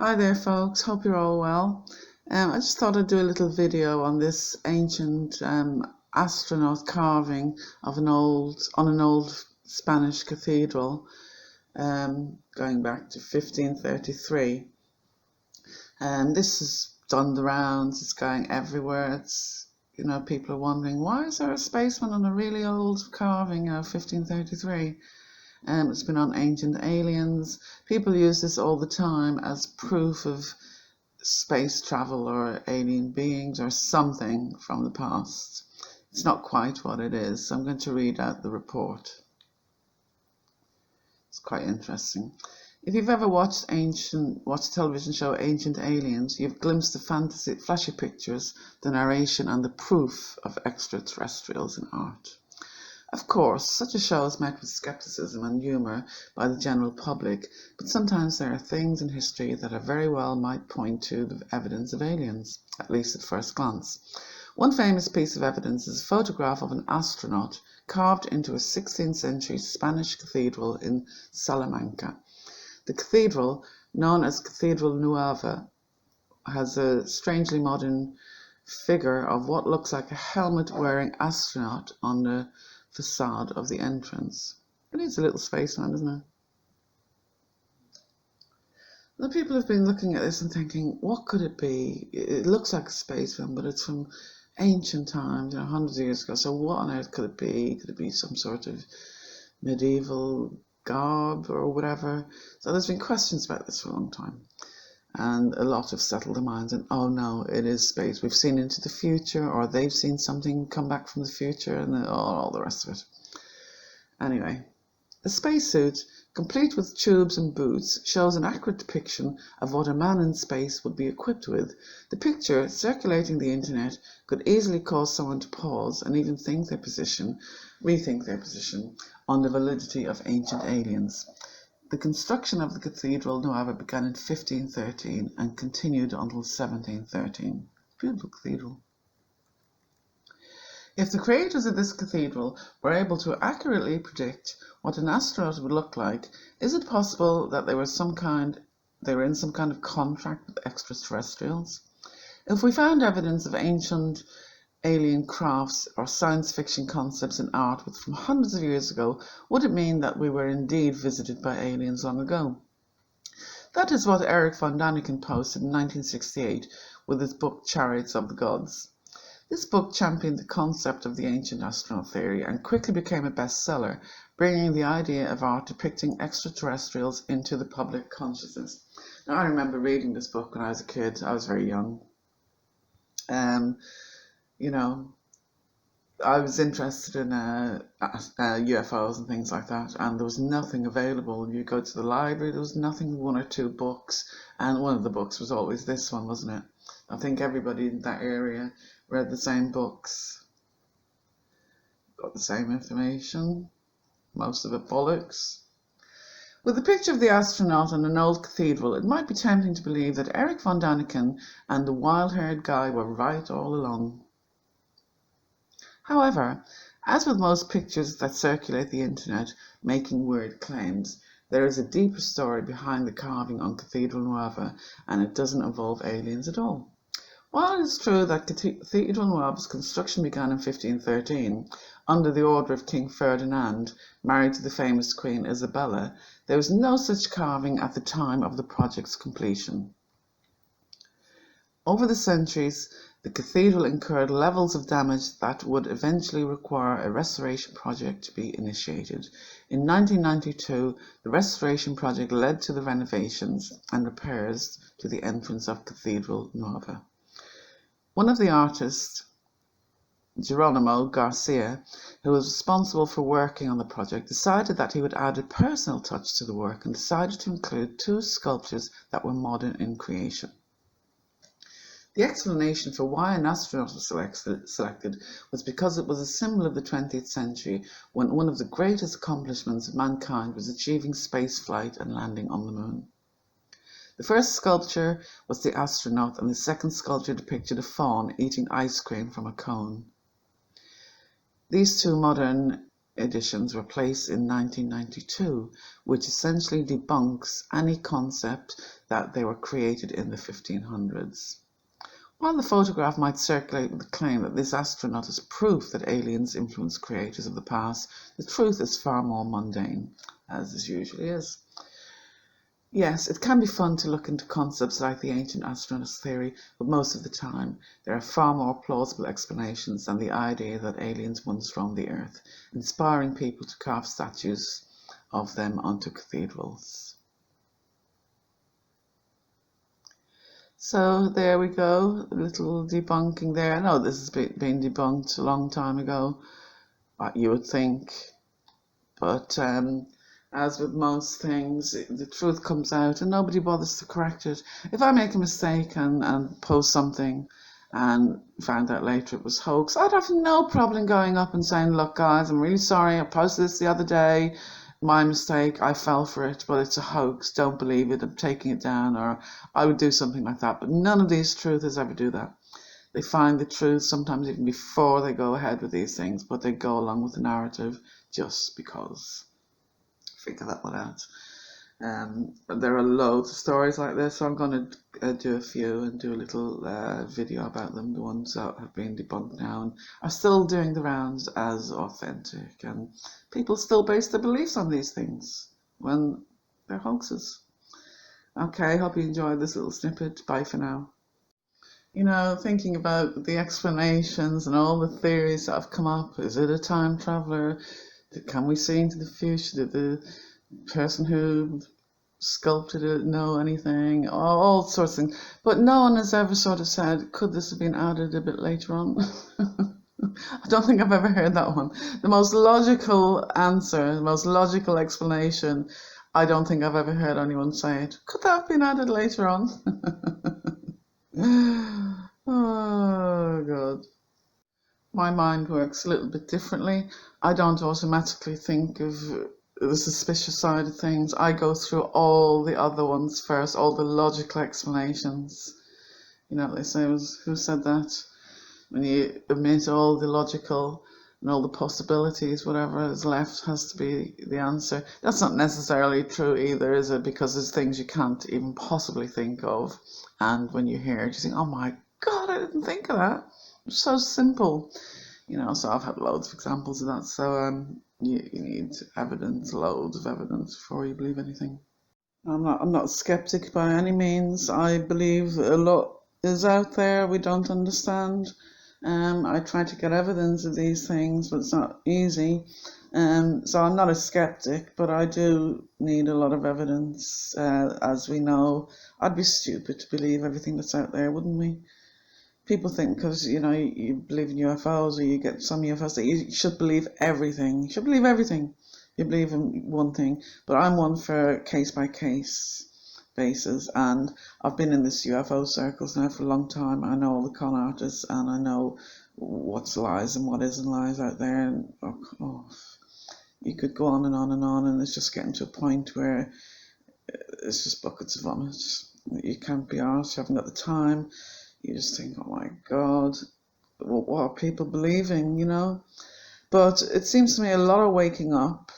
Hi there folks, hope you're all well. I just thought I'd do a little video on this ancient astronaut carving of an old Spanish cathedral going back to 1533. This has done the rounds, it's going everywhere. People are wondering, why is there a spaceman on a really old carving of 1533? It's been on Ancient Aliens. People use this all the time as proof of space travel or alien beings or something from the past. It's not quite what it is, so I'm going to read out the report. It's quite interesting. If you've ever watched the television show Ancient Aliens, you've glimpsed the fantasy, flashy pictures, the narration and the proof of extraterrestrials in art. Of course, such a show is met with skepticism and humour by the general public, but sometimes there are things in history that very well might point to the evidence of aliens, at least at first glance. One famous piece of evidence is a photograph of an astronaut carved into a 16th century Spanish cathedral in Salamanca. The cathedral, known as Cathedral Nueva, has a strangely modern figure of what looks like a helmet-wearing astronaut on the facade of the entrance. It needs a little spaceman, doesn't it? The people have been looking at this and thinking, what could it be? It looks like a spaceman, but it's from ancient times, hundreds of years ago. So what on earth could it be? Could it be some sort of medieval garb or whatever? So there's been questions about this for a long time. And a lot have settled their minds and, oh no, it is space. We've seen into the future, or they've seen something come back from the future, and all the rest of it. Anyway, the spacesuit, complete with tubes and boots, shows an accurate depiction of what a man in space would be equipped with. The picture, circulating the internet, could easily cause someone to pause and even rethink their position on the validity of Ancient Aliens. The construction of the Cathedral Nueva began in 1513 and continued until 1713. Beautiful cathedral. If the creators of this cathedral were able to accurately predict what an astronaut would look like, is it possible that they were in some kind of contract with extraterrestrials? If we found evidence of ancient alien crafts or science fiction concepts in art from hundreds of years ago, would it mean that we were indeed visited by aliens long ago? That is what Erich von Däniken posted in 1968 with his book Chariots of the Gods. This book championed the concept of the ancient astronaut theory and quickly became a bestseller, bringing the idea of art depicting extraterrestrials into the public consciousness. Now, I remember reading this book when I was a kid. I was very young. I was interested in UFOs and things like that, and there was nothing available. You go to the library, there was nothing, one or two books, and one of the books was always this one, wasn't it? I think everybody in that area read the same books, got the same information, most of it bollocks. With the picture of the astronaut on an old cathedral, it might be tempting to believe that Erich von Däniken and the wild-haired guy were right all along. However, as with most pictures that circulate the internet making weird claims, there is a deeper story behind the carving on Cathedral Nueva, and it doesn't involve aliens at all. While it is true that Cathedral Nueva's construction began in 1513, under the order of King Ferdinand, married to the famous Queen Isabella, there was no such carving at the time of the project's completion. Over the centuries, the cathedral incurred levels of damage that would eventually require a restoration project to be initiated. In 1992, the restoration project led to the renovations and repairs to the entrance of Cathedral Nueva. One of the artists, Geronimo Garcia, who was responsible for working on the project, decided that he would add a personal touch to the work and decided to include two sculptures that were modern in creation. The explanation for why an astronaut was selected was because it was a symbol of the 20th century, when one of the greatest accomplishments of mankind was achieving space flight and landing on the moon. The first sculpture was the astronaut, and the second sculpture depicted a faun eating ice cream from a cone. These two modern editions were placed in 1992, which essentially debunks any concept that they were created in the 1500s. While the photograph might circulate with the claim that this astronaut is proof that aliens influenced creators of the past, the truth is far more mundane, as this usually is. Yes, it can be fun to look into concepts like the ancient astronaut's theory, but most of the time there are far more plausible explanations than the idea that aliens once roamed the earth, inspiring people to carve statues of them onto cathedrals. So there we go, a little debunking there. I know this has been debunked a long time ago, you would think, but as with most things, the truth comes out and nobody bothers to correct it. If I make a mistake and post something and found out later it was hoax, I'd have no problem going up and saying, look guys, I'm really sorry, I posted this the other day, my mistake, I fell for it, but it's a hoax, don't believe it, I'm taking it down, or I would do something like that. But none of these truthers ever do that. They find the truth sometimes even before they go ahead with these things, but they go along with the narrative just because. Figure that one out. But there are loads of stories like this, so I'm going to do a few and do a little video about them, the ones that have been debunked now and are still doing the rounds as authentic, and people still base their beliefs on these things when they're hoaxes. Okay, hope you enjoyed this little snippet. Bye for now. You know, thinking about the explanations and all the theories that have come up. Is it a time traveler? Can we see into the future? Did the person who sculpted it know anything? All sorts of things. But no one has ever sort of said, could this have been added a bit later on? I don't think I've ever heard that one. The most logical answer, the most logical explanation, I don't think I've ever heard anyone say it. Could that have been added later on? Oh, God. My mind works a little bit differently. I don't automatically think of the suspicious side of things. I go through all the other ones first, all the logical explanations. You know what they say, who said that? When you omit all the logical and all the possibilities, whatever is left has to be the answer. That's not necessarily true either, is it? Because there's things you can't even possibly think of. And when you hear it, you think, oh my God, I didn't think of that. It's so simple. You know, so I've had loads of examples of that. So you need evidence, loads of evidence before you believe anything. I'm not a skeptic by any means. I believe a lot is out there we don't understand. I try to get evidence of these things, but it's not easy. So I'm not a skeptic, but I do need a lot of evidence. As we know, I'd be stupid to believe everything that's out there, wouldn't we? People think because, you know, you believe in UFOs or you get some UFOs that you should believe everything. You should believe everything. You believe in one thing. But I'm one for case-by-case basis. And I've been in this UFO circles now for a long time. I know all the con artists and I know what's lies and what isn't lies out there. And you could go on and on and on, and it's just getting to a point where it's just buckets of vomit. You can't be arsed. You haven't got the time. You just think, oh my God, what are people believing, you know? But it seems to me a lot of waking up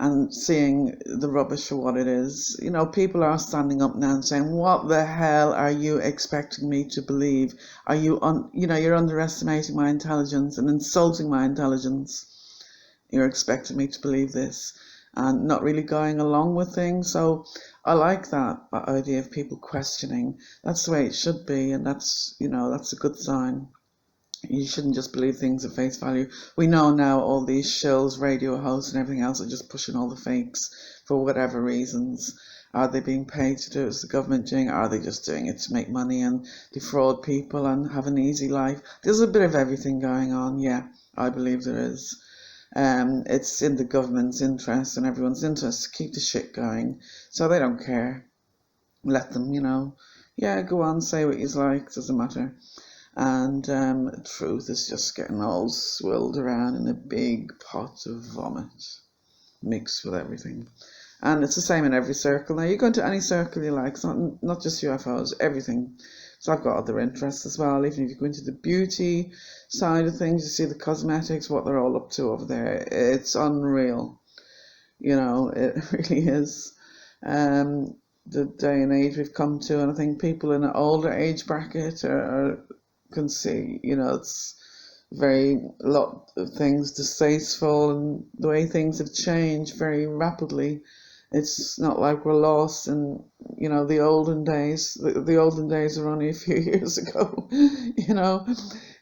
and seeing the rubbish for what it is. You know, people are standing up now and saying, what the hell are you expecting me to believe? Are you, you're underestimating my intelligence and insulting my intelligence. You're expecting me to believe this and not really going along with things. So I like that idea of people questioning. That's the way it should be, and that's a good sign. You shouldn't just believe things at face value. We know now all these shills, radio hosts and everything else are just pushing all the fakes for whatever reasons. Are they being paid to do it? Is the government doing it? Are they just doing it to make money and defraud people and have an easy life? There's a bit of everything going on, yeah, I believe there is. It's in the government's interest and everyone's interest to keep the shit going, so they don't care. Let them, go on, say what you like, doesn't matter. And truth is just getting all swirled around in a big pot of vomit, mixed with everything. And it's the same in every circle. Now, you go into any circle you like, it's not just UFOs, everything. So I've got other interests as well. Even if you go into the beauty side of things, you see the cosmetics, what they're all up to over there. It's unreal. You know, it really is. The day and age we've come to, and I think people in an older age bracket can see, you know, it's very a lot of things distasteful, and the way things have changed very rapidly. It's not like we're lost in, you know, the olden days. The olden days are only a few years ago, you know.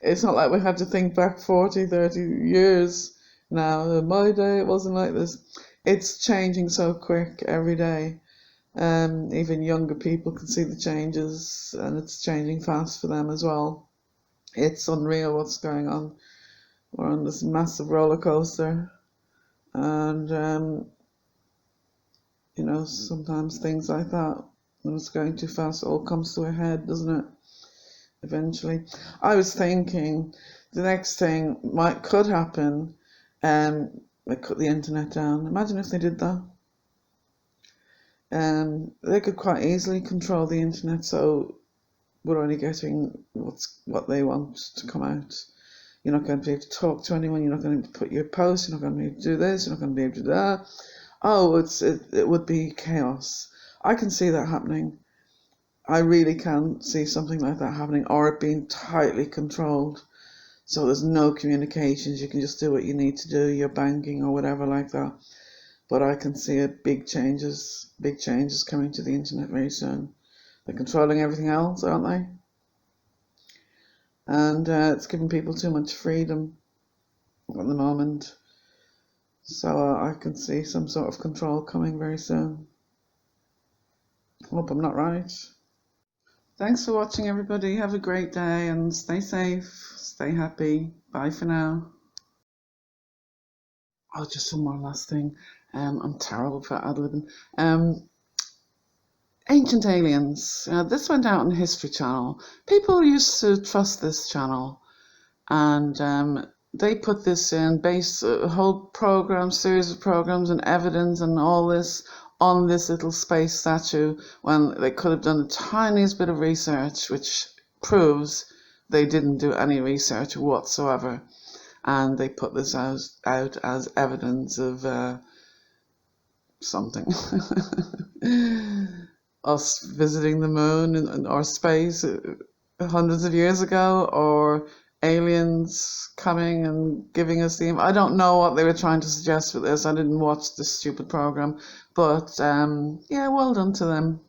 It's not like we have to think back 40, 30 years now. In my day, it wasn't like this. It's changing so quick every day. Even younger people can see the changes, and it's changing fast for them as well. It's unreal what's going on. We're on this massive roller coaster, and you know, sometimes things like that, when it's going too fast, it all comes to a head, doesn't it? Eventually. I was thinking the next thing could happen, they cut the internet down. Imagine if they did that. They could quite easily control the internet, so we're only getting what they want to come out. You're not going to be able to talk to anyone. You're not going to put your post. You're not going to be able to do this. You're not going to be able to do that. Oh, it would be chaos. I can see that happening. I really can see something like that happening, or it being tightly controlled. So there's no communications. You can just do what you need to do, your banking or whatever like that. But I can see big changes coming to the internet very soon. They're controlling everything else, aren't they? And it's giving people too much freedom at the moment. So I can see some sort of control coming very soon. Hope I'm not right. Thanks for watching, everybody. Have a great day and stay safe, stay happy. Bye for now. Oh, just one more last thing. I'm terrible for ad-libbing. Ancient Aliens. This went out on History Channel. People used to trust this channel, and they put this in, base a whole series of programs and evidence and all this on this little space statue, when they could have done the tiniest bit of research, which proves they didn't do any research whatsoever. And they put this out as evidence of something. Us visiting the moon or space hundreds of years ago, or aliens coming and giving us I don't know what they were trying to suggest with this. I didn't watch this stupid program, but yeah, well done to them.